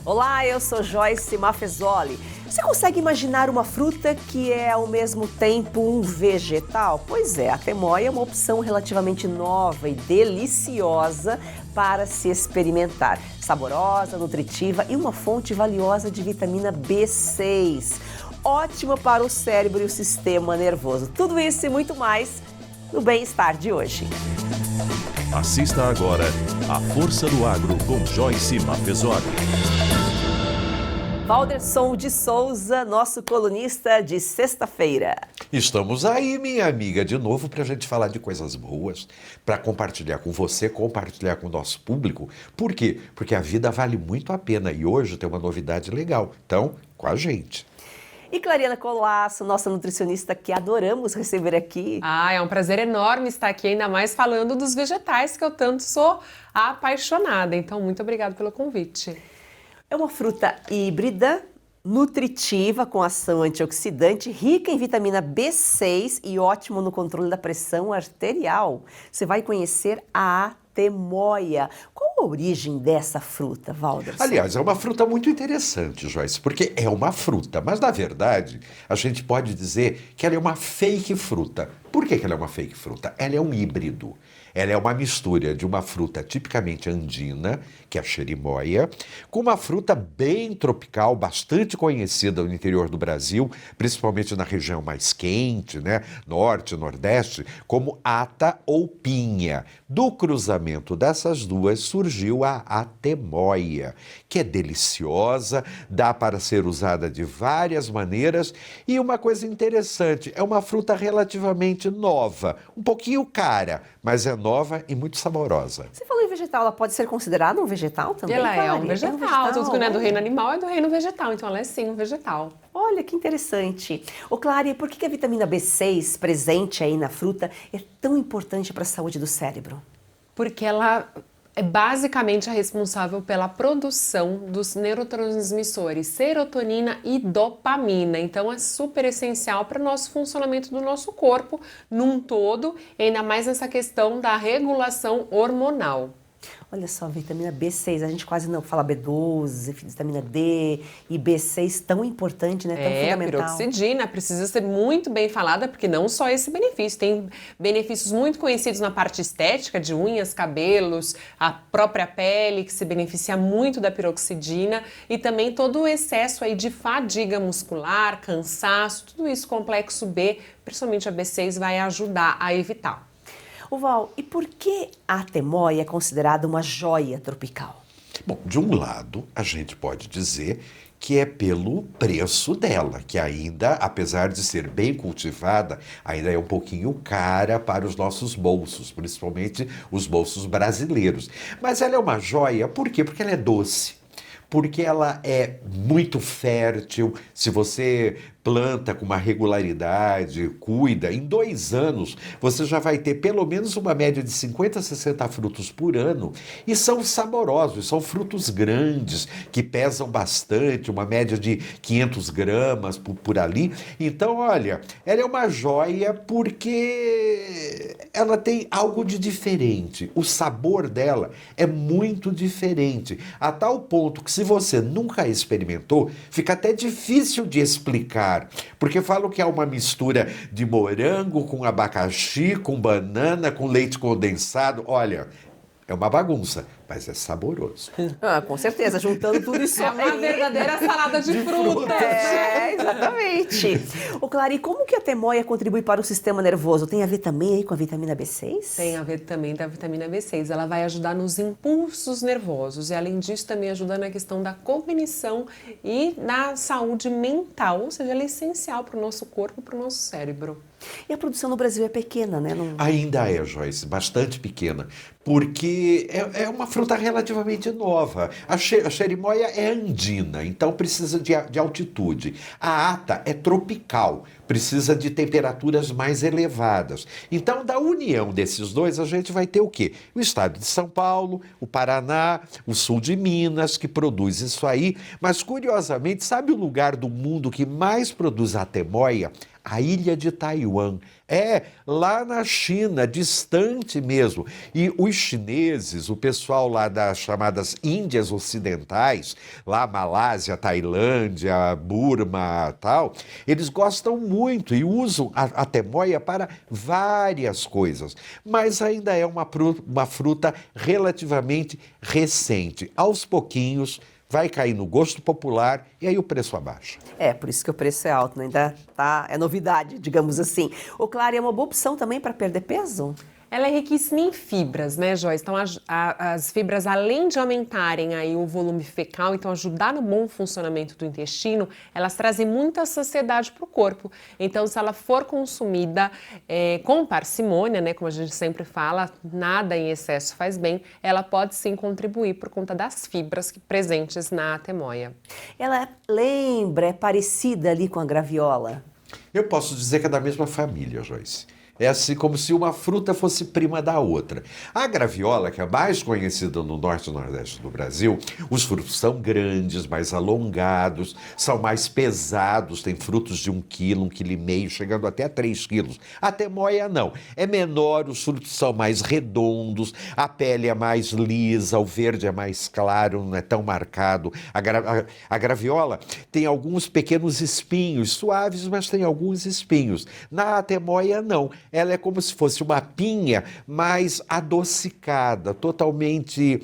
Olá, eu sou Joyce Maffezoli. Você consegue imaginar uma fruta que é ao mesmo tempo um vegetal? Pois é, a temoia é uma opção relativamente nova e deliciosa para se experimentar. Saborosa, nutritiva e uma fonte valiosa de vitamina B6. Ótima para o cérebro e o sistema nervoso. Tudo isso e muito mais no Bem-Estar de hoje. Assista agora a Força do Agro com Joyce Maffezoli. Valderson de Souza, nosso colunista de sexta-feira. Estamos aí, minha amiga, de novo para a gente falar de coisas boas, para compartilhar com você, compartilhar com o nosso público. Por quê? Porque a vida vale muito a pena e hoje tem uma novidade legal. Então, com a gente. E Clariana Colasso, nossa nutricionista que adoramos receber aqui. É um prazer enorme estar aqui, ainda mais falando dos vegetais que eu tanto sou apaixonada. Então, muito obrigada pelo convite. É uma fruta híbrida, nutritiva, com ação antioxidante, rica em vitamina B6 e ótimo no controle da pressão arterial. Você vai conhecer a temoia. Qual a origem dessa fruta, Valderson? Aliás, é uma fruta muito interessante, Joyce, porque é uma fruta, mas na verdade a gente pode dizer que ela é uma fake fruta. Por que ela é uma fake fruta? Ela é um híbrido. Ela é uma mistura de uma fruta tipicamente andina, que é a cherimoia, com uma fruta bem tropical, bastante conhecida no interior do Brasil, principalmente na região mais quente, né? Norte, Nordeste, como ata ou pinha. Do cruzamento dessas duas surgiu a atemoia, que é deliciosa, dá para ser usada de várias maneiras e uma coisa interessante, é uma fruta relativamente nova, um pouquinho cara, mas é nova e muito saborosa. Você falou em vegetal, ela pode ser considerada um vegetal também? Ela é um Clary? vegetal, tudo que não é do reino animal é do reino vegetal, então ela é sim um vegetal. Olha que interessante. Ô Clary, por que a vitamina B6 presente aí na fruta é tão importante para a saúde do cérebro? Porque ela é basicamente a responsável pela produção dos neurotransmissores serotonina e dopamina. Então é super essencial para o nosso funcionamento do nosso corpo num todo, e ainda mais nessa questão da regulação hormonal. Olha só, vitamina B6, a gente quase não fala B12, vitamina D e B6 tão importante, né? Tão fundamental. A piroxidina precisa ser muito bem falada, porque não só esse benefício, tem benefícios muito conhecidos na parte estética, de unhas, cabelos, a própria pele, que se beneficia muito da piroxidina, e também todo o excesso aí de fadiga muscular, cansaço, tudo isso complexo B, principalmente a B6, vai ajudar a evitar. O Val, e por que a temoia é considerada uma joia tropical? Bom, de um lado, a gente pode dizer que é pelo preço dela, que ainda, apesar de ser bem cultivada, ainda é um pouquinho cara para os nossos bolsos, principalmente os bolsos brasileiros. Mas ela é uma joia, por quê? Porque ela é doce. Porque ela é muito fértil, se você planta com uma regularidade, cuida, em 2 anos você já vai ter pelo menos uma média de 50 a 60 frutos por ano e são saborosos, são frutos grandes, que pesam bastante, uma média de 500 gramas por ali. Então, olha, ela é uma joia porque ela tem algo de diferente, o sabor dela é muito diferente, a tal ponto que se você nunca experimentou, fica até difícil de explicar. Porque falam que é uma mistura de morango com abacaxi, com banana, com leite condensado. Olha, é uma bagunça, mas é saboroso. Com certeza, juntando tudo isso É uma verdadeira salada de frutas. Exatamente. Ô Clary, como que a temoia contribui para o sistema nervoso? Tem a ver também aí com a vitamina B6? Tem a ver também da vitamina B6. Ela vai ajudar nos impulsos nervosos e, além disso, também ajuda na questão da cognição e na saúde mental. Ou seja, ela é essencial para o nosso corpo e para o nosso cérebro. E a produção no Brasil é pequena, né? Ainda é, Joyce, bastante pequena, porque é uma fruta relativamente nova. A cherimoia é andina, então precisa de altitude. A ata é tropical, precisa de temperaturas mais elevadas. Então, da união desses dois, a gente vai ter o quê? O estado de São Paulo, o Paraná, o sul de Minas, que produz isso aí. Mas, curiosamente, sabe o lugar do mundo que mais produz a temoia? a ilha de Taiwan. É, lá na China, distante mesmo. E os chineses, o pessoal lá das chamadas Índias Ocidentais, lá Malásia, Tailândia, Burma, tal, eles gostam muito e usam a temoia para várias coisas. Mas ainda é uma fruta relativamente recente. Aos pouquinhos, vai cair no gosto popular e aí o preço abaixa. É, por isso que o preço é alto, né? Ainda tá, é novidade, digamos assim. Ô, Clara, é uma boa opção também para perder peso? Ela é riquíssima em fibras, né, Joyce? Então, as fibras, além de aumentarem aí o volume fecal, então ajudar no bom funcionamento do intestino, elas trazem muita saciedade para o corpo. Então, se ela for consumida com parcimônia, né, como a gente sempre fala, nada em excesso faz bem, ela pode sim contribuir por conta das fibras presentes na temoia. Ela lembra, é parecida ali com a graviola? Eu posso dizer que é da mesma família, Joyce. É assim como se uma fruta fosse prima da outra. A graviola, que é mais conhecida no norte e nordeste do Brasil, os frutos são grandes, mais alongados, são mais pesados, tem frutos de 1 quilo, 1,5 quilo, chegando até a 3 quilos. A temoia não, é menor, os frutos são mais redondos, a pele é mais lisa, o verde é mais claro, não é tão marcado. A graviola tem alguns pequenos espinhos, suaves, mas tem alguns espinhos. Na temoia não. Ela é como se fosse uma pinha mais adocicada, totalmente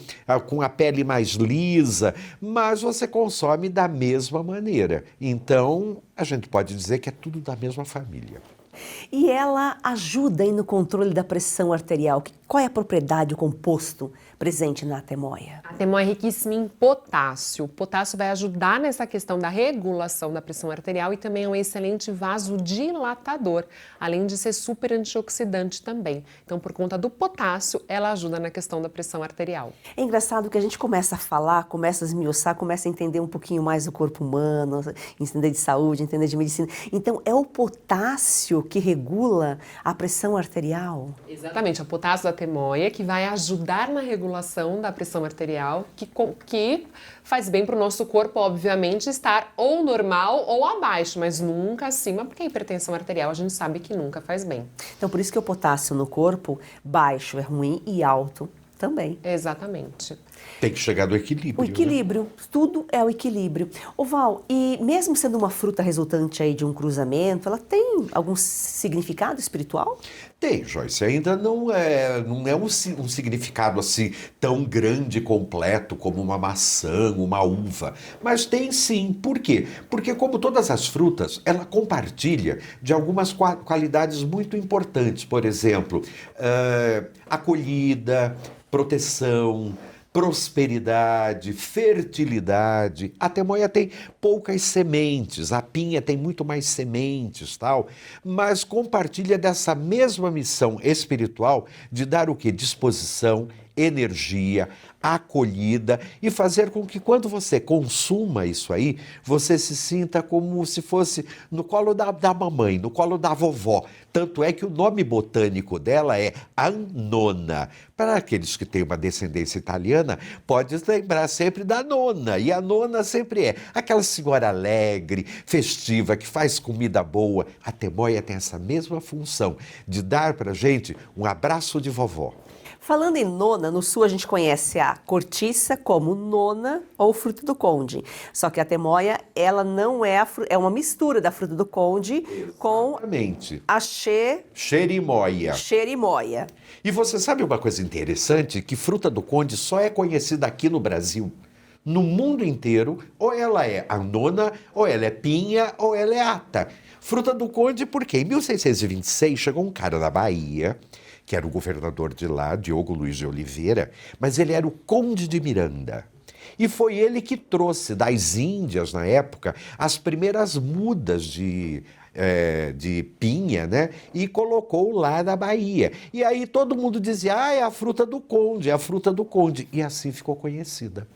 com a pele mais lisa, mas você consome da mesma maneira. Então, a gente pode dizer que é tudo da mesma família. E ela ajuda aí no controle da pressão arterial. Qual é a propriedade, o composto presente na temoia? A temoia é riquíssima em potássio. O potássio vai ajudar nessa questão da regulação da pressão arterial e também é um excelente vasodilatador, além de ser super antioxidante também. Então, por conta do potássio, ela ajuda na questão da pressão arterial. É engraçado que a gente começa a falar, começa a esmiuçar, começa a entender um pouquinho mais do corpo humano, entender de saúde, entender de medicina. Então, é o potássio que regula a pressão arterial? Exatamente, é o potássio da temoia que vai ajudar na regulação da pressão arterial, que faz bem para o nosso corpo, obviamente, estar ou normal ou abaixo, mas nunca acima, porque a hipertensão arterial a gente sabe que nunca faz bem. Então, por isso que o potássio no corpo baixo é ruim e alto também. Exatamente. Tem que chegar do equilíbrio. O equilíbrio, né? Tudo é o equilíbrio. Ô Val, e mesmo sendo uma fruta resultante aí de um cruzamento, ela tem algum significado espiritual? Tem, Joyce, ainda não é um significado assim tão grande e completo como uma maçã, uma uva, mas tem sim. Por quê? Porque como todas as frutas, ela compartilha de algumas qualidades muito importantes, por exemplo, acolhida, proteção, prosperidade, fertilidade. A temoia tem poucas sementes, a pinha tem muito mais sementes, tal, mas compartilha dessa mesma missão espiritual de dar o quê? Disposição, energia, acolhida e fazer com que quando você consuma isso aí, você se sinta como se fosse no colo da mamãe, no colo da vovó. Tanto é que o nome botânico dela é annona. Para aqueles que têm uma descendência italiana, pode lembrar sempre da nona. E a nona sempre é aquela senhora alegre, festiva, que faz comida boa. A temoia tem essa mesma função de dar para a gente um abraço de vovó. Falando em nona, no sul a gente conhece a cortiça como nona ou fruta do conde. Só que a temoia, ela não é é uma mistura da fruta do conde. Exatamente. Com a xerimoia. Xerimoia. E você sabe uma coisa interessante? Que fruta do conde só é conhecida aqui no Brasil. No mundo inteiro, ou ela é annona, ou ela é pinha, ou ela é ata. Fruta do conde porque em 1626 chegou um cara da Bahia, que era o governador de lá, Diogo Luiz de Oliveira, mas ele era o conde de Miranda. E foi ele que trouxe das Índias, na época, as primeiras mudas de pinha, né? E colocou lá na Bahia. E aí todo mundo dizia, é a fruta do conde, é a fruta do conde. E assim ficou conhecida.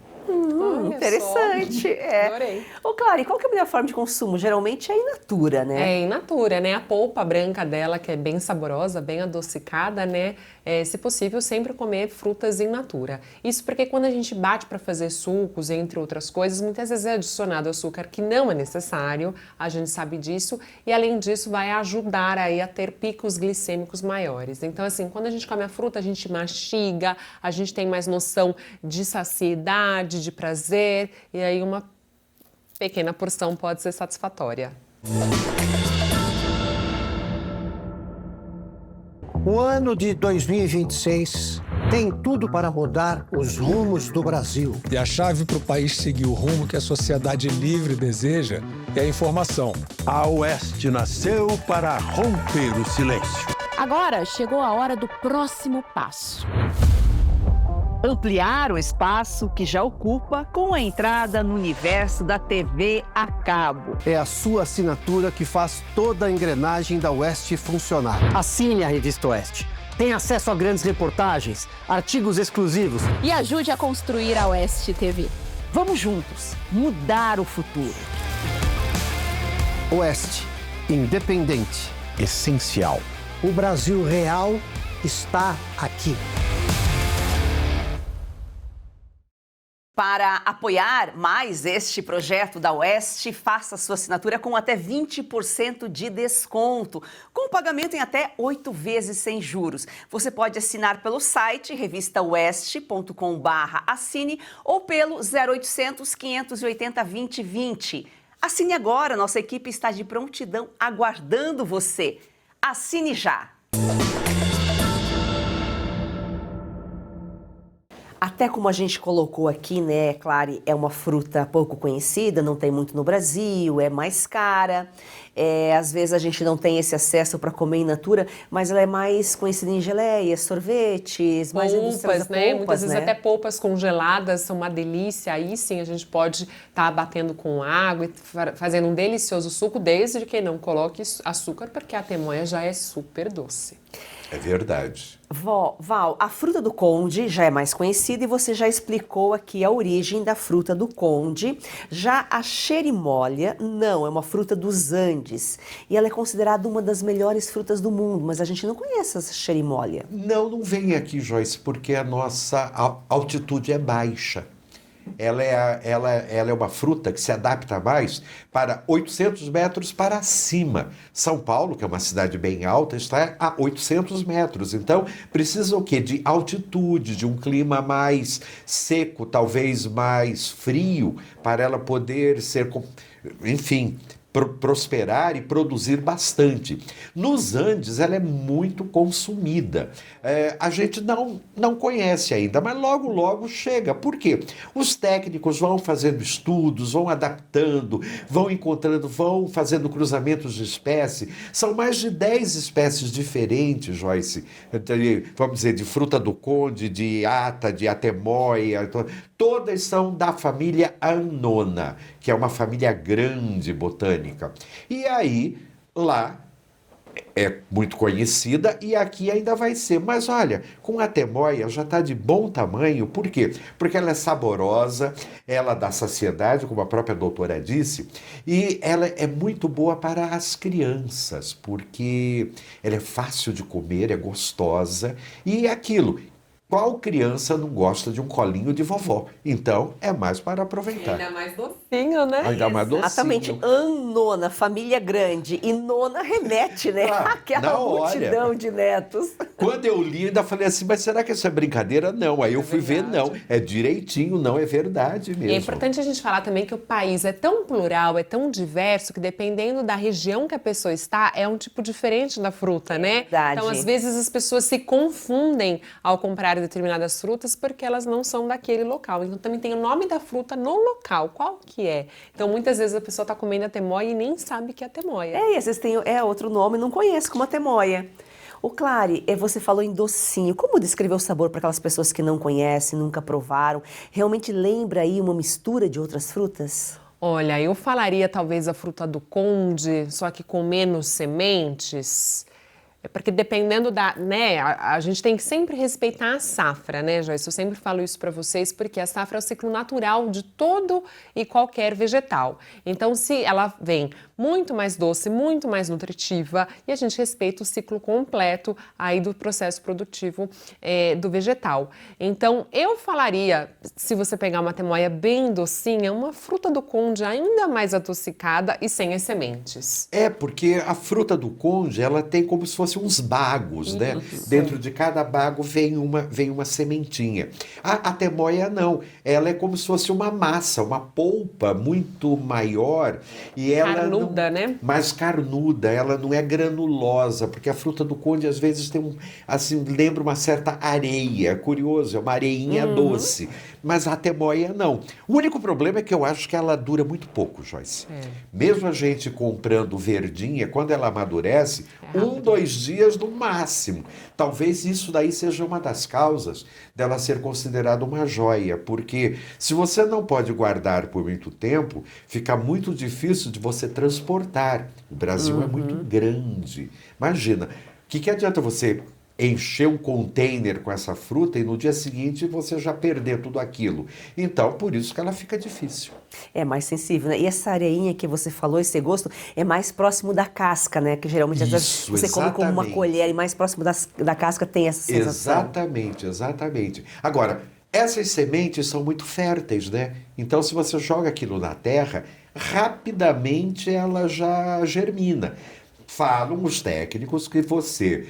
Interessante, Adorei. Ô, Clary, qual que é a melhor forma de consumo? Geralmente é in natura, né? É in natura, né? A polpa branca dela, que é bem saborosa, bem adocicada, né? Se possível, sempre comer frutas in natura. Isso porque quando a gente bate para fazer sucos, entre outras coisas, muitas vezes é adicionado açúcar que não é necessário, a gente sabe disso, e além disso vai ajudar aí a ter picos glicêmicos maiores. Então, assim, quando a gente come a fruta, a gente mastiga, a gente tem mais noção de saciedade, de prazer, e aí uma pequena porção pode ser satisfatória. O ano de 2026 tem tudo para mudar os rumos do Brasil. E a chave para o país seguir o rumo que a sociedade livre deseja é a informação. A Oeste nasceu para romper o silêncio. Agora chegou a hora do próximo passo. Ampliar o espaço que já ocupa com a entrada no universo da TV a cabo. É a sua assinatura que faz toda a engrenagem da Oeste funcionar. Assine a Revista Oeste. Tem acesso a grandes reportagens, artigos exclusivos. E ajude a construir a Oeste TV. Vamos juntos mudar o futuro. Oeste, independente, Essencial. o Brasil real está aqui. Para apoiar mais este projeto da Oeste, faça sua assinatura com até 20% de desconto, com pagamento em até 8 vezes sem juros. Você pode assinar pelo site revistaoeste.com/assine ou pelo 0800 580 2020. Assine agora, nossa equipe está de prontidão aguardando você. Assine já! Até como a gente colocou aqui, né, Clary, é uma fruta pouco conhecida, não tem muito no Brasil, é mais cara. Às vezes a gente não tem esse acesso para comer in natura, mas ela é mais conhecida em geleias, sorvetes, mais polpas, né? Muitas vezes até polpas congeladas são uma delícia. Aí sim a gente pode estar batendo com água e fazendo um delicioso suco, desde que não coloque açúcar, porque a temoia já é super doce. É verdade. Val, a fruta do conde já é mais conhecida e você já explicou aqui a origem da fruta do conde. Já a xerimólia, não, é uma fruta dos Andes e ela é considerada uma das melhores frutas do mundo, mas a gente não conhece essa xerimólia. Não vem aqui, Joyce, porque a nossa altitude é baixa. Ela é uma fruta que se adapta mais para 800 metros para cima. São Paulo, que é uma cidade bem alta, está a 800 metros. Então, precisa o quê? De altitude, de um clima mais seco, talvez mais frio, para ela poder ser, enfim, prosperar e produzir bastante. Nos Andes, ela é muito consumida. A gente não conhece ainda, mas logo chega. Por quê? Os técnicos vão fazendo estudos, vão adaptando, vão encontrando, vão fazendo cruzamentos de espécie. São mais de 10 espécies diferentes, Joyce. Vamos dizer, de fruta do conde, de ata, de atemoia. Todas são da família Annona, que é uma família grande botânica. E aí, lá é muito conhecida e aqui ainda vai ser. Mas olha, com a temoia já está de bom tamanho. Por quê? Porque ela é saborosa, ela dá saciedade, como a própria doutora disse, e ela é muito boa para as crianças, porque ela é fácil de comer, é gostosa e é aquilo. Qual criança não gosta de um colinho de vovó? Então, é mais para aproveitar. Ainda mais docinho, né? Ainda mais docinho. Exatamente. Annona, família grande. E nona remete, né? Aquela multidão de netos. Quando eu li, ainda falei assim, mas será que isso é brincadeira? Não. Aí eu fui ver, não. É direitinho, não, é verdade mesmo. E é importante a gente falar também que o país é tão plural, é tão diverso, que dependendo da região que a pessoa está, é um tipo diferente da fruta, né? Verdade. Então, às vezes, as pessoas se confundem ao comprar determinadas frutas porque elas não são daquele local. Então também tem o nome da fruta no local. Qual que é? Então muitas vezes a pessoa está comendo a temoia e nem sabe que é a temoia. E às vezes tem outro nome, não conhece como a temoia. O Clary, você falou em docinho. Como descrever o sabor para aquelas pessoas que não conhecem, nunca provaram? Realmente lembra aí uma mistura de outras frutas? Olha, eu falaria talvez a fruta do conde, só que com menos sementes. Porque dependendo da, né, a gente tem que sempre respeitar a safra, né, Joyce? Eu sempre falo isso para vocês, porque a safra é o ciclo natural de todo e qualquer vegetal. Então, se ela vem muito mais doce, muito mais nutritiva, e a gente respeita o ciclo completo aí do processo produtivo do vegetal. Então, eu falaria, se você pegar uma temoia bem docinha, uma fruta do conde ainda mais adocicada e sem as sementes. Porque a fruta do conde, ela tem como se fosse uns bagos, né? Dentro de cada bago vem uma sementinha. A temoia não, ela é como se fosse uma massa, uma polpa muito maior e ela carnuda, né? Mais carnuda, ela não é granulosa, porque a fruta do conde às vezes tem lembra uma certa areia, curioso, é uma areinha doce, mas a temoia não. O único problema é que eu acho que ela dura muito pouco, Joyce. Mesmo a gente comprando verdinha, quando ela amadurece, 1-2 dias no máximo. Talvez isso daí seja uma das causas dela ser considerada uma joia, porque se você não pode guardar por muito tempo, fica muito difícil de você transportar. O Brasil é muito grande. Imagina, o que adianta você encher um container com essa fruta e no dia seguinte você já perder tudo aquilo? Então, por isso que ela fica difícil. É mais sensível, né? E essa areinha que você falou, esse gosto, é mais próximo da casca, né? Que geralmente às vezes você come como uma colher e mais próximo da casca tem essa sensação. Exatamente. Agora, essas sementes são muito férteis, né? Então, se você joga aquilo na terra, rapidamente ela já germina. Falam os técnicos que você,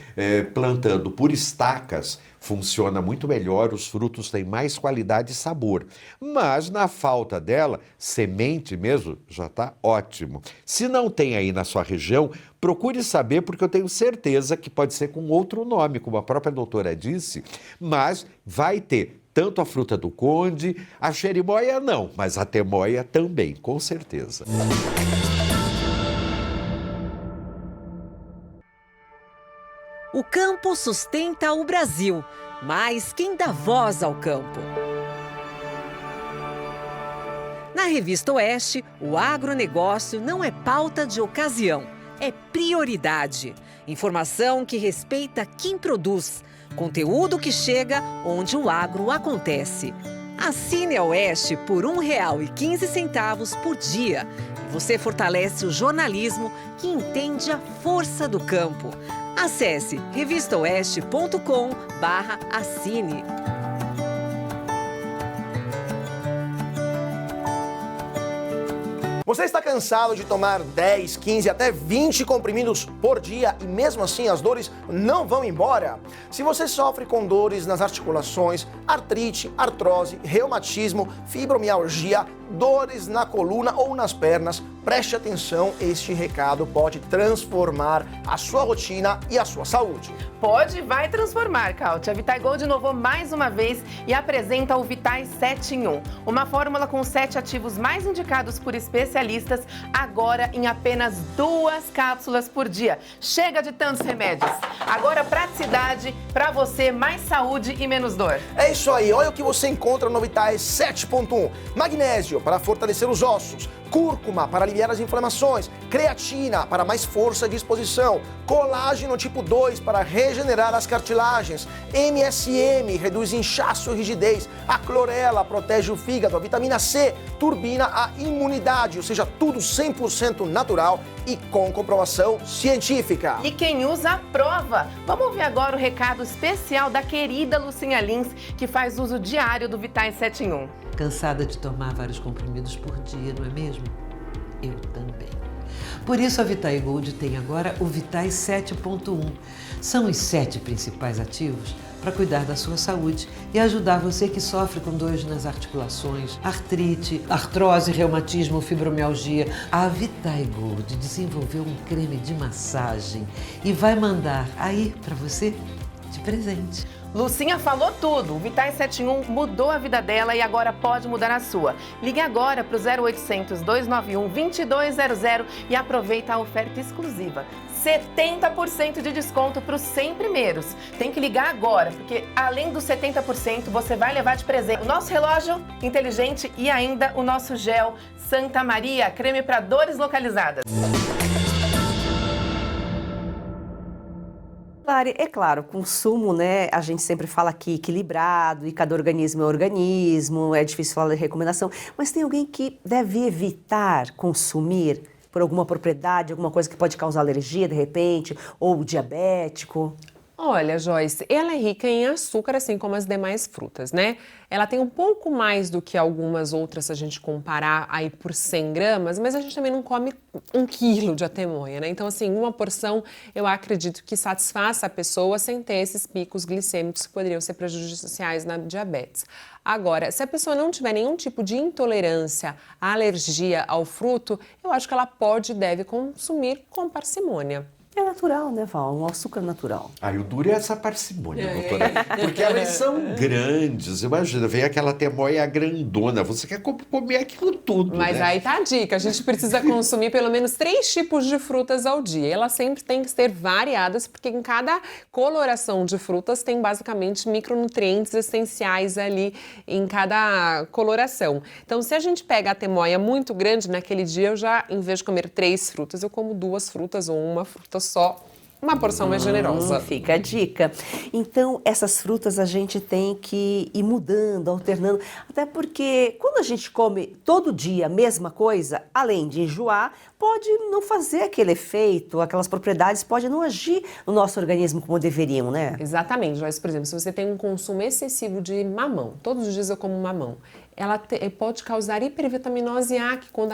plantando por estacas, funciona muito melhor, os frutos têm mais qualidade e sabor. Mas, na falta dela, semente mesmo já está ótimo. Se não tem aí na sua região, procure saber, porque eu tenho certeza que pode ser com outro nome, como a própria doutora disse, mas vai ter tanto a fruta do conde, a jerimóia não, mas a temoia também, com certeza. O campo sustenta o Brasil, mas quem dá voz ao campo? Na Revista Oeste, o agronegócio não é pauta de ocasião, é prioridade. Informação que respeita quem produz, conteúdo que chega onde o agro acontece. Assine a Oeste por R$ 1,15 por dia. E você fortalece o jornalismo que entende a força do campo. Acesse revistaoeste.com/assine. Você está cansado de tomar 10, 15, até 20 comprimidos por dia e mesmo assim as dores não vão embora? Se você sofre com dores nas articulações, artrite, artrose, reumatismo, fibromialgia, dores na coluna ou nas pernas, preste atenção, este recado pode transformar a sua rotina e a sua saúde. Pode e vai transformar, Káutia. A Vitai Gold inovou mais uma vez e apresenta o Vitai 7 em 1. Uma fórmula com 7 ativos mais indicados por especialistas, agora em apenas 2 cápsulas por dia. Chega de tantos remédios. Agora praticidade para você, mais saúde e menos dor. É isso aí, olha o que você encontra no Vitai 7.1. Magnésio para fortalecer os ossos, cúrcuma para aliviar as inflamações, creatina para mais força e disposição, colágeno tipo 2 para regenerar as cartilagens, MSM reduz inchaço e rigidez, a clorela protege o fígado, a vitamina C turbina a imunidade, ou seja, tudo 100% natural e com comprovação científica. E quem usa, aprova. Vamos ouvir agora o recado especial da querida Lucinha Lins, que faz uso diário do Vitai 7 em 1. Cansada de tomar vários comprimidos por dia, não é mesmo? Eu também. Por isso a Vitai Gold tem agora o Vitai 7.1. São os 7 principais ativos para cuidar da sua saúde e ajudar você que sofre com dores nas articulações, artrite, artrose, reumatismo, fibromialgia. A Vitai Gold desenvolveu um creme de massagem e vai mandar aí para você de presente. Lucinha falou tudo. O Vitai 7 em 1 mudou a vida dela e agora pode mudar a sua. Ligue agora para o 0800 291 2200 e aproveita a oferta exclusiva. 70% de desconto para os 100 primeiros. Tem que ligar agora, porque além dos 70%, você vai levar de presente o nosso relógio inteligente e ainda o nosso gel Santa Maria, creme para dores localizadas. Claro, é claro, consumo, né, a gente sempre fala aqui equilibrado, e cada organismo é organismo, é difícil falar de recomendação, mas tem alguém que deve evitar consumir por alguma propriedade, alguma coisa que pode causar alergia de repente, ou diabético? Olha, Joyce, ela é rica em açúcar, assim como as demais frutas, né? Ela tem um pouco mais do que algumas outras, se a gente comparar aí por 100 gramas, mas a gente também não come 1 quilo de atemoia, né? Então, assim, uma porção eu acredito que satisfaça a pessoa sem ter esses picos glicêmicos que poderiam ser prejudiciais na diabetes. Agora, se a pessoa não tiver nenhum tipo de intolerância, alergia ao fruto, eu acho que ela pode e deve consumir com parcimônia. É natural, né, Val? Um açúcar natural. Aí o duro é essa parcimônia, doutora. Porque elas são grandes. Imagina, vem aquela temoia grandona. Você quer comer aquilo tudo, Mas né? aí tá a dica. A gente precisa consumir pelo menos 3 tipos de frutas ao dia. Elas sempre têm que ser variadas, porque em cada coloração de frutas tem basicamente micronutrientes essenciais ali em cada coloração. Então, se a gente pega a temoia muito grande, naquele dia eu já, em vez de comer 3 frutas, eu como 2 frutas ou uma fruta só, uma porção mais generosa. Fica a dica. Então, essas frutas a gente tem que ir mudando, alternando, até porque quando a gente come todo dia a mesma coisa, além de enjoar, pode não fazer aquele efeito, aquelas propriedades podem não agir no nosso organismo como deveriam, né? Exatamente, Joyce. Por exemplo, se você tem um consumo excessivo de mamão, todos os dias eu como mamão, ela pode causar hipervitaminose A, que quando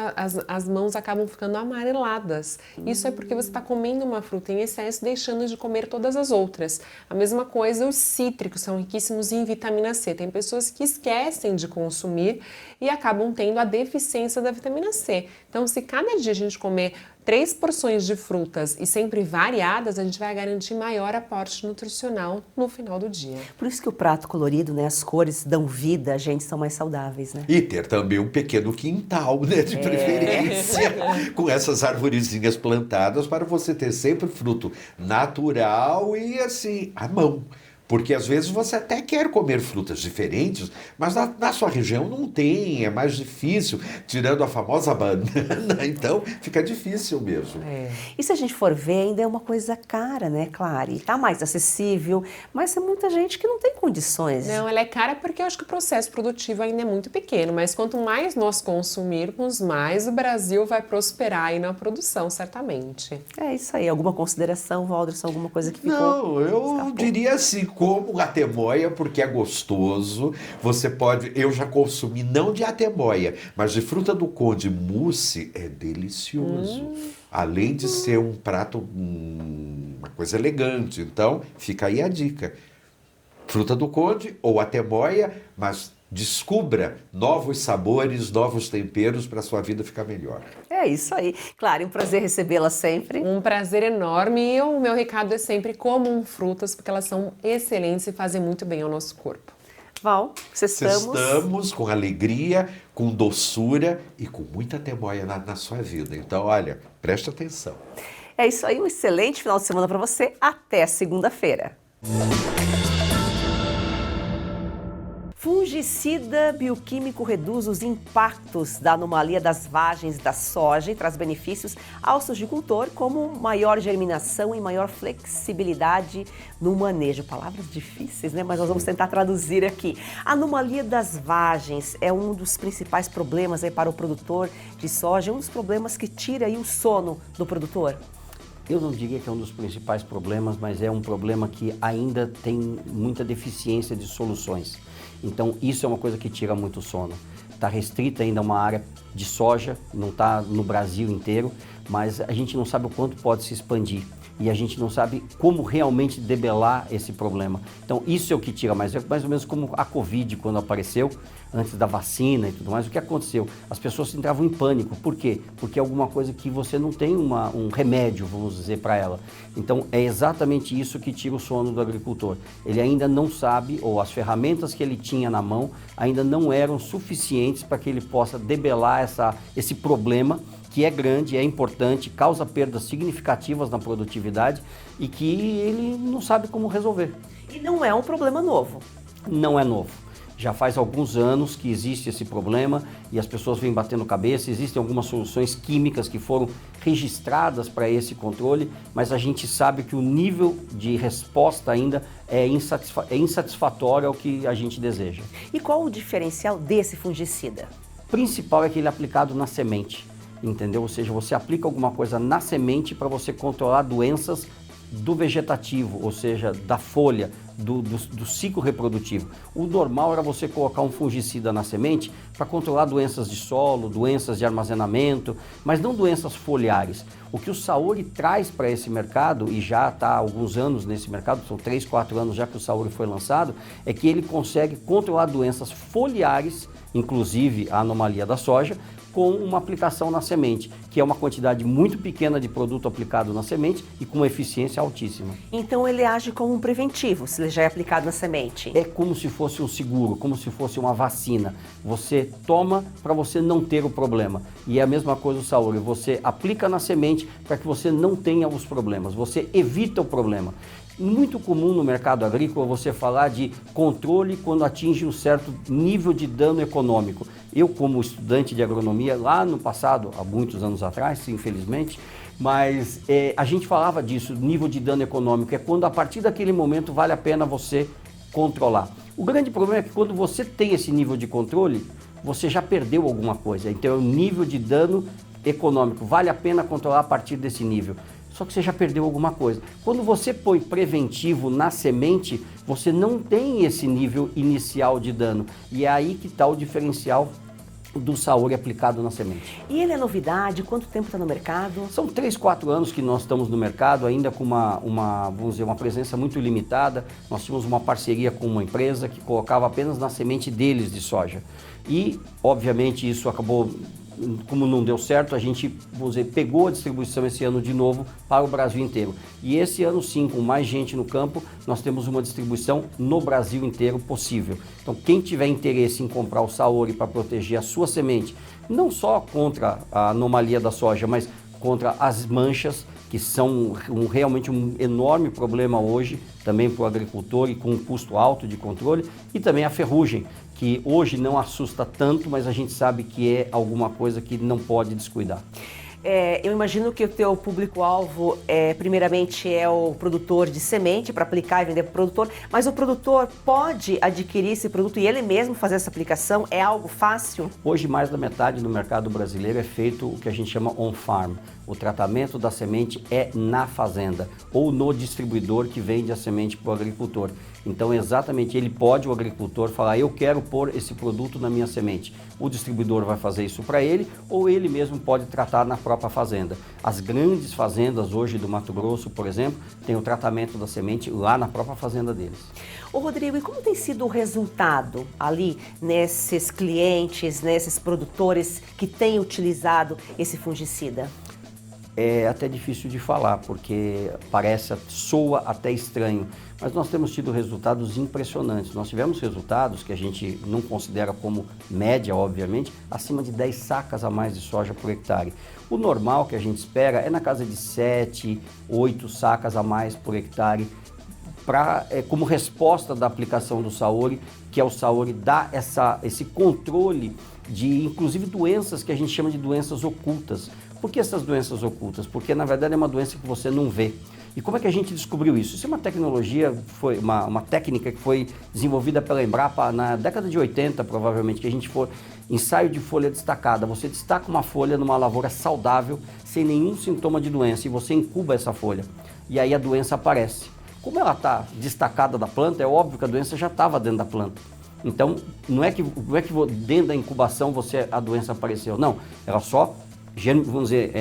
as mãos acabam ficando amareladas. Isso é porque você está comendo uma fruta em excesso, deixando de comer todas as outras. A mesma coisa, os cítricos são riquíssimos em vitamina C. Tem pessoas que esquecem de consumir e acabam tendo a deficiência da vitamina C. Então, se cada dia a gente comer 3 porções de frutas e sempre variadas, a gente vai garantir maior aporte nutricional no final do dia. Por isso que o prato colorido, né, as cores dão vida, a gente são mais saudáveis, né? E ter também um pequeno quintal, né, de preferência, com essas arvorezinhas plantadas para você ter sempre fruto natural e assim, à mão. Porque às vezes você até quer comer frutas diferentes, mas na sua região não tem, é mais difícil, tirando a famosa banana, então fica difícil mesmo. E se a gente for ver, ainda é uma coisa cara, né, Clary? Tá mais acessível, mas tem muita gente que não tem condições. Não, ela é cara porque eu acho que o processo produtivo ainda é muito pequeno, mas quanto mais nós consumirmos, mais o Brasil vai prosperar aí na produção, certamente. É isso aí. Alguma consideração, Walderson, alguma coisa que ficou? Não, eu diria assim, como a atemoia, porque é gostoso, você pode... Eu já consumi, não de atemoia, mas de fruta do conde mousse, é delicioso. Além de ser um prato, uma coisa elegante. Então, fica aí a dica. Fruta do conde ou atemoia, mas descubra novos sabores, novos temperos para a sua vida ficar melhor. É isso aí. Claro, um prazer recebê-la sempre. Um prazer enorme e o meu recado é sempre comam frutas, porque elas são excelentes e fazem muito bem ao nosso corpo. Val, Estamos com alegria, com doçura e com muita temoia na sua vida. Então, olha, preste atenção. É isso aí, um excelente final de semana para você. Até segunda-feira. Fungicida bioquímico reduz os impactos da anomalia das vagens da soja e traz benefícios ao sojicultor, como maior germinação e maior flexibilidade no manejo. Palavras difíceis, né? Mas nós vamos tentar traduzir aqui. A anomalia das vagens é um dos principais problemas aí para o produtor de soja, um dos problemas que tira aí o sono do produtor. Eu não diria que é um dos principais problemas, mas é um problema que ainda tem muita deficiência de soluções. Então, isso é uma coisa que tira muito sono. Está restrita ainda a uma área de soja, não está no Brasil inteiro, mas a gente não sabe o quanto pode se expandir e a gente não sabe como realmente debelar esse problema. Então, isso é o que tira mais. É mais ou menos como a Covid, quando apareceu, antes da vacina e tudo mais. O que aconteceu? As pessoas entravam em pânico. Por quê? Porque é alguma coisa que você não tem um remédio, vamos dizer, para ela. Então, é exatamente isso que tira o sono do agricultor. Ele ainda não sabe, ou as ferramentas que ele tinha na mão ainda não eram suficientes para que ele possa debelar esse problema, que é grande, é importante, causa perdas significativas na produtividade e que ele não sabe como resolver. E não é um problema novo. Não é novo. Já faz alguns anos que existe esse problema e as pessoas vêm batendo cabeça. Existem algumas soluções químicas que foram registradas para esse controle, mas a gente sabe que o nível de resposta ainda é insatisfatório ao que a gente deseja. E qual o diferencial desse fungicida? O principal é que ele é aplicado na semente, entendeu? Ou seja, você aplica alguma coisa na semente para você controlar doenças do vegetativo, ou seja, da folha, do ciclo reprodutivo. O normal era você colocar um fungicida na semente para controlar doenças de solo, doenças de armazenamento, mas não doenças foliares. O que o Saori traz para esse mercado, e já está há alguns anos nesse mercado, são 3, 4 anos já que o Saori foi lançado, é que ele consegue controlar doenças foliares, inclusive a anomalia da soja, com uma aplicação na semente, que é uma quantidade muito pequena de produto aplicado na semente e com uma eficiência altíssima. Então ele age como um preventivo, se ele já é aplicado na semente? É como se fosse um seguro, como se fosse uma vacina. Você toma para você não ter o problema. E é a mesma coisa o Saori, você aplica na semente para que você não tenha os problemas, você evita o problema. Muito comum no mercado agrícola você falar de controle quando atinge um certo nível de dano econômico. Eu, como estudante de agronomia, lá no passado, há muitos anos atrás, infelizmente, mas a gente falava disso, nível de dano econômico, é quando a partir daquele momento vale a pena você controlar. O grande problema é que quando você tem esse nível de controle, você já perdeu alguma coisa. Então é o nível de dano econômico, vale a pena controlar a partir desse nível. Só que você já perdeu alguma coisa. Quando você põe preventivo na semente, você não tem esse nível inicial de dano. E é aí que está o diferencial do Saori aplicado na semente. E ele é novidade? Quanto tempo está no mercado? São 3, 4 anos que nós estamos no mercado, ainda com vamos dizer, uma presença muito limitada. Nós tínhamos uma parceria com uma empresa que colocava apenas na semente deles de soja. E, obviamente, isso acabou... Como não deu certo, a gente, vamos dizer, pegou a distribuição esse ano de novo para o Brasil inteiro. E esse ano sim, com mais gente no campo, nós temos uma distribuição no Brasil inteiro possível. Então, quem tiver interesse em comprar o Saori para proteger a sua semente, não só contra a anomalia da soja, mas contra as manchas, que são realmente um enorme problema hoje, também para o agricultor e com um custo alto de controle, e também a ferrugem, que hoje não assusta tanto, mas a gente sabe que é alguma coisa que não pode descuidar. Eu imagino que o teu público-alvo, primeiramente, é o produtor de semente para aplicar e vender para o produtor, mas o produtor pode adquirir esse produto e ele mesmo fazer essa aplicação? É algo fácil? Hoje, mais da metade do mercado brasileiro é feito o que a gente chama on-farm. O tratamento da semente é na fazenda ou no distribuidor que vende a semente para o agricultor. Então, exatamente, o agricultor, falar, eu quero pôr esse produto na minha semente. O distribuidor vai fazer isso para ele ou ele mesmo pode tratar na própria fazenda. As grandes fazendas hoje do Mato Grosso, por exemplo, têm o tratamento da semente lá na própria fazenda deles. Ô Rodrigo, e como tem sido o resultado ali nesses clientes, nesses produtores que têm utilizado esse fungicida? É até difícil de falar, porque soa até estranho, mas nós temos tido resultados impressionantes. Nós tivemos resultados que a gente não considera como média, obviamente, acima de 10 sacas a mais de soja por hectare. O normal que a gente espera é na casa de 7, 8 sacas a mais por hectare, como resposta da aplicação do Saori, que é o Saori dá esse controle de, inclusive, doenças que a gente chama de doenças ocultas. Por que essas doenças ocultas? Porque, na verdade, é uma doença que você não vê. E como é que a gente descobriu isso? Isso é uma tecnologia, uma técnica que foi desenvolvida pela Embrapa na década de 80, provavelmente, que a gente for ensaio de folha destacada. Você destaca uma folha numa lavoura saudável, sem nenhum sintoma de doença, e você incuba essa folha. E aí a doença aparece. Como ela está destacada da planta, é óbvio que a doença já estava dentro da planta. Então, não é que dentro da incubação a doença apareceu. Não, ela só, vamos dizer,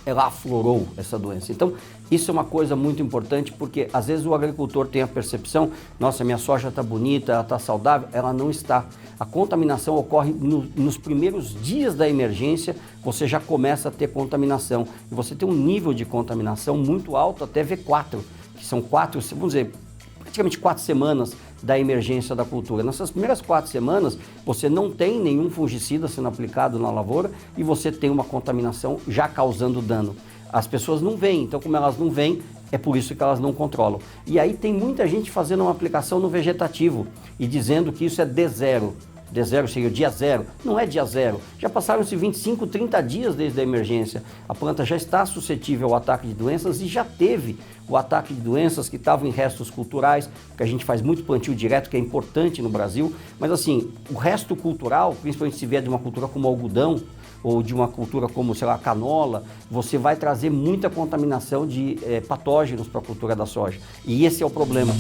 ela aflorou essa doença. Então, isso é uma coisa muito importante, porque às vezes o agricultor tem a percepção, nossa, minha soja está bonita, ela está saudável, ela não está. A contaminação ocorre nos primeiros dias da emergência, você já começa a ter contaminação. E você tem um nível de contaminação muito alto, até V4, que são 4, vamos dizer, praticamente 4 semanas da emergência da cultura. Nessas primeiras 4 semanas, você não tem nenhum fungicida sendo aplicado na lavoura e você tem uma contaminação já causando dano. As pessoas não veem, então como elas não veem, É por isso que elas não controlam. E aí tem muita gente fazendo uma aplicação no vegetativo e dizendo que isso é D0. D0 seria o dia zero. Não é dia zero. Já passaram-se 25, 30 dias desde a emergência. A planta já está suscetível ao ataque de doenças e já teve o ataque de doenças que estavam em restos culturais, porque a gente faz muito plantio direto, que é importante no Brasil. Mas assim, o resto cultural, principalmente se vier de uma cultura como algodão, ou de uma cultura como, sei lá, canola, você vai trazer muita contaminação de patógenos para a cultura da soja. E esse é o problema.